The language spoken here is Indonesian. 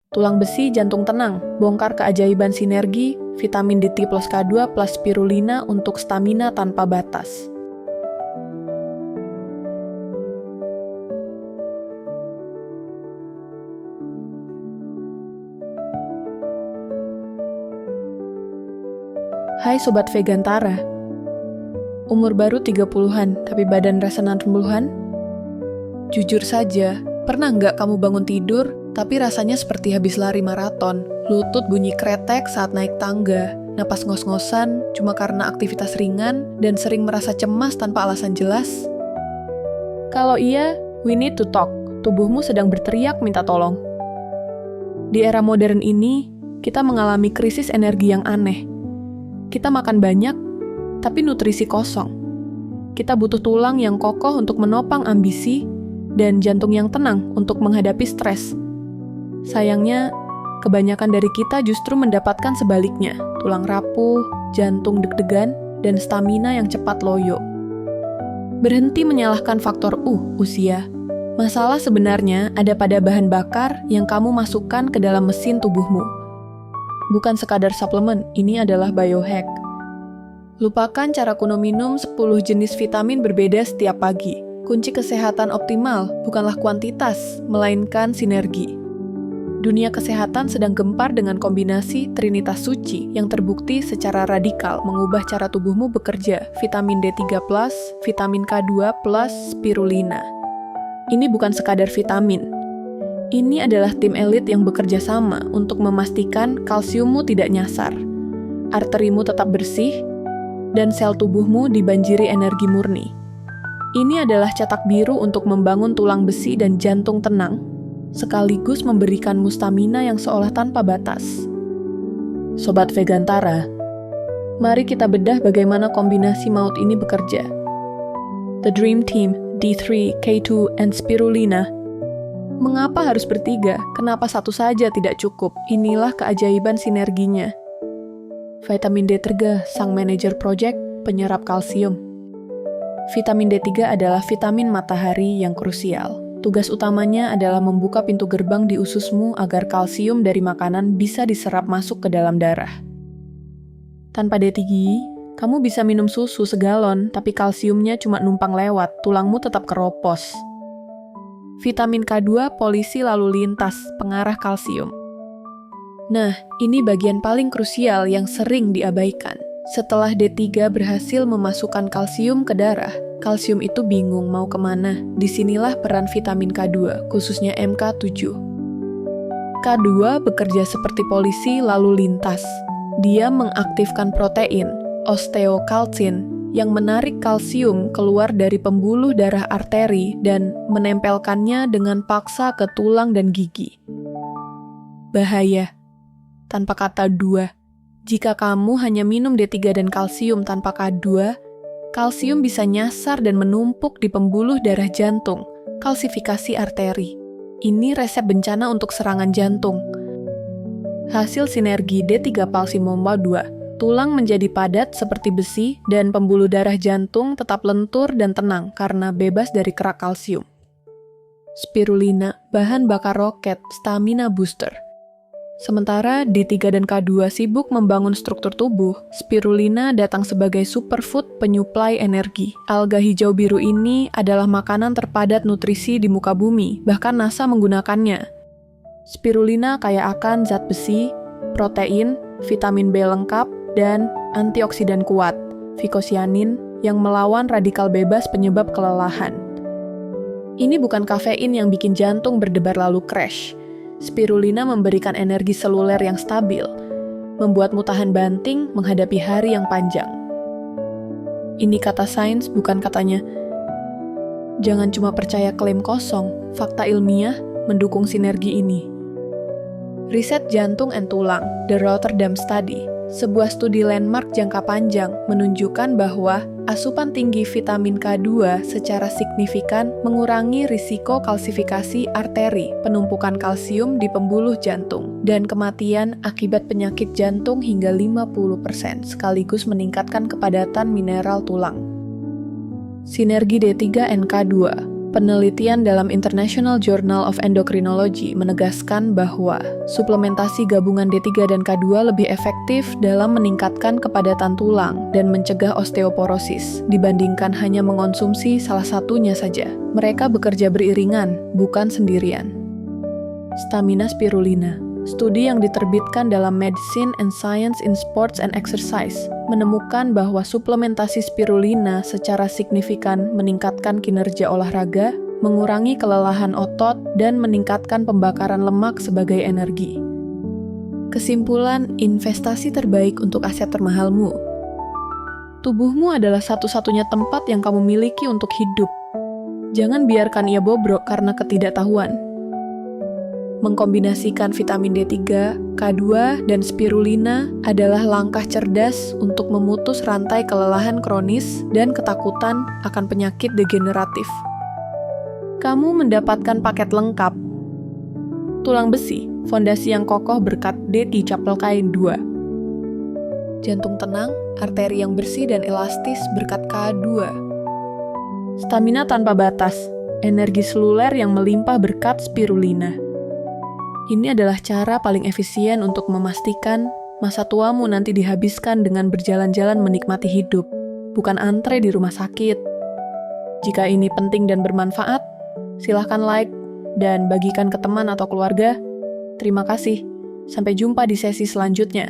Tulang besi, jantung tenang, bongkar keajaiban sinergi, vitamin D3 plus K2 plus spirulina untuk stamina tanpa batas. Hai Sobat Vegantara, umur baru 30-an tapi badan rasa 60-an? Jujur saja, pernah nggak kamu bangun tidur tapi rasanya seperti habis lari maraton, lutut bunyi kretek saat naik tangga, napas ngos-ngosan cuma karena aktivitas ringan dan sering merasa cemas tanpa alasan jelas? Kalau iya, we need to talk, tubuhmu sedang berteriak minta tolong. Di era modern ini, kita mengalami krisis energi yang aneh. Kita makan banyak, tapi nutrisi kosong. Kita butuh tulang yang kokoh untuk menopang ambisi, dan jantung yang tenang untuk menghadapi stres. Sayangnya, kebanyakan dari kita justru mendapatkan sebaliknya, tulang rapuh, jantung deg-degan, dan stamina yang cepat loyo. Berhenti menyalahkan faktor usia. Masalah sebenarnya ada pada bahan bakar yang kamu masukkan ke dalam mesin tubuhmu. Bukan sekadar suplemen, ini adalah biohack. Lupakan cara kuno minum 10 jenis vitamin berbeda setiap pagi. Kunci kesehatan optimal bukanlah kuantitas, melainkan sinergi. Dunia kesehatan sedang gempar dengan kombinasi Trinitas Suci yang terbukti secara radikal mengubah cara tubuhmu bekerja, vitamin D3+, vitamin K2+, spirulina. Ini bukan sekadar vitamin. Ini adalah tim elit yang bekerja sama untuk memastikan kalsiummu tidak nyasar, arterimu tetap bersih, dan sel tubuhmu dibanjiri energi murni. Ini adalah cetak biru untuk membangun tulang besi dan jantung tenang, sekaligus memberikanmu stamina yang seolah tanpa batas. Sobat Vegantara, mari kita bedah bagaimana kombinasi maut ini bekerja. The Dream Team, D3, K2, and Spirulina. Mengapa harus bertiga? Kenapa satu saja tidak cukup? Inilah keajaiban sinerginya. Vitamin D3, sang manajer proyek, penyerap kalsium. Vitamin D3 adalah vitamin matahari yang krusial. Tugas utamanya adalah membuka pintu gerbang di ususmu agar kalsium dari makanan bisa diserap masuk ke dalam darah. Tanpa D3, kamu bisa minum susu segalon, tapi kalsiumnya cuma numpang lewat, tulangmu tetap keropos. Vitamin K2 polisi lalu lintas, pengarah kalsium. Nah, ini bagian paling krusial yang sering diabaikan. Setelah D3 berhasil memasukkan kalsium ke darah, kalsium itu bingung mau kemana. Disinilah peran vitamin K2, khususnya MK7. K2 bekerja seperti polisi lalu lintas. Dia mengaktifkan protein, osteokalsin, yang menarik kalsium keluar dari pembuluh darah arteri dan menempelkannya dengan paksa ke tulang dan gigi. Bahaya. Tanpa kata dua. Jika kamu hanya minum D3 dan kalsium tanpa K2, kalsium bisa nyasar dan menumpuk di pembuluh darah jantung, kalsifikasi arteri. Ini resep bencana untuk serangan jantung. Hasil sinergi D3 palsimomba 2. Tulang menjadi padat seperti besi dan pembuluh darah jantung tetap lentur dan tenang karena bebas dari kerak kalsium. Spirulina, bahan bakar roket, stamina booster. Sementara D3 dan K2 sibuk membangun struktur tubuh, spirulina datang sebagai superfood penyuplai energi. Alga hijau biru ini adalah makanan terpadat nutrisi di muka bumi, bahkan NASA menggunakannya. Spirulina kaya akan zat besi, protein, vitamin B lengkap, dan antioksidan kuat, vicocyanin, yang melawan radikal bebas penyebab kelelahan. Ini bukan kafein yang bikin jantung berdebar lalu crash. Spirulina memberikan energi seluler yang stabil, membuatmu tahan banting menghadapi hari yang panjang. Ini kata sains, bukan katanya. Jangan cuma percaya klaim kosong, fakta ilmiah mendukung sinergi ini. Riset jantung dan tulang, The Rotterdam Study, sebuah studi landmark jangka panjang menunjukkan bahwa asupan tinggi vitamin K2 secara signifikan mengurangi risiko kalsifikasi arteri, penumpukan kalsium di pembuluh jantung, dan kematian akibat penyakit jantung hingga 50%, sekaligus meningkatkan kepadatan mineral tulang. Sinergi D3 dan K2. Penelitian dalam International Journal of Endocrinology menegaskan bahwa suplementasi gabungan D3 dan K2 lebih efektif dalam meningkatkan kepadatan tulang dan mencegah osteoporosis dibandingkan hanya mengonsumsi salah satunya saja. Mereka bekerja beriringan, bukan sendirian. Stamina spirulina. Studi yang diterbitkan dalam Medicine and Science in Sports and Exercise menemukan bahwa suplementasi spirulina secara signifikan meningkatkan kinerja olahraga, mengurangi kelelahan otot, dan meningkatkan pembakaran lemak sebagai energi. Kesimpulan, investasi terbaik untuk aset termahalmu. Tubuhmu adalah satu-satunya tempat yang kamu miliki untuk hidup. Jangan biarkan ia bobrok karena ketidaktahuan. Mengkombinasikan vitamin D3, K2, dan spirulina adalah langkah cerdas untuk memutus rantai kelelahan kronis dan ketakutan akan penyakit degeneratif. Kamu mendapatkan paket lengkap. Tulang besi, fondasi yang kokoh berkat D dicaplkain 2. Jantung tenang, arteri yang bersih dan elastis berkat K2. Stamina tanpa batas, energi seluler yang melimpah berkat spirulina. Ini adalah cara paling efisien untuk memastikan masa tuamu nanti dihabiskan dengan berjalan-jalan menikmati hidup, bukan antre di rumah sakit. Jika ini penting dan bermanfaat, silahkan like dan bagikan ke teman atau keluarga. Terima kasih. Sampai jumpa di sesi selanjutnya.